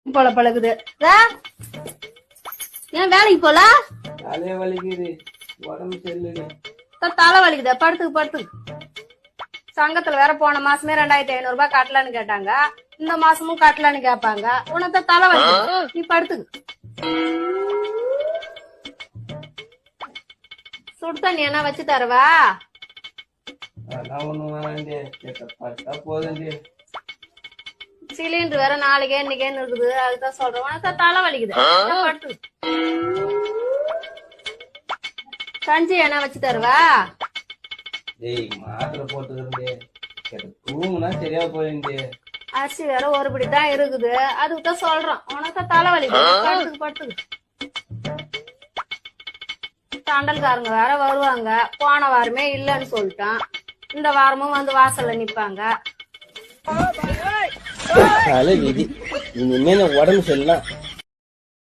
போல பழகுது. ஏன் வேலைக்கு போல? தலையே வலிக்குது, உடம்பு சரியில்லை. தலை வலிக்குது, படுத்துக்கு படுத்துக்கு. சங்கத்துல வேற போன மாசமே 2500 ரூபாய் கட்டலான்னு கேட்டாங்க, இந்த மாசமும் கட்டலான்னு கேட்பாங்க. உனக்கு தலை வலிக்குது, நீ படுத்துக்கு. சுடு தண்ணி என்ன வச்சு தருவா? அதெல்லாம் ஒண்ணும் வேணாண்டி, பட்டா போதுண்டி. சிலிண்டர் வேற நாளைக்கே இன்னைக்கேன்னு இருக்குது, அதுதான் சொல்றேன். உனக்கு தலை வலிக்குது, படுத்துக்கு. கஞ்சி என்ன வச்சு தருவா? டேய், மாத்திரை போட்டுக்கிறே, தூங்குனா சரியா போயிண்டி. அரிசி வேற ஒரு படி தான் இருக்குது, அதுக்குதான் சொல்றோம். உனக்கு தலை வலிக்குது, படுத்துக்கு படுத்துக்கு. தண்டல்காரங்க வேற வருவாங்க, போன வாரமே இல்லன்னு சொல்லிட்டான், இந்த வாரமும் வந்து வாசல்ல நிப்பாங்க. தலை விதி, இனிமே உடம்பு சரியில்லை.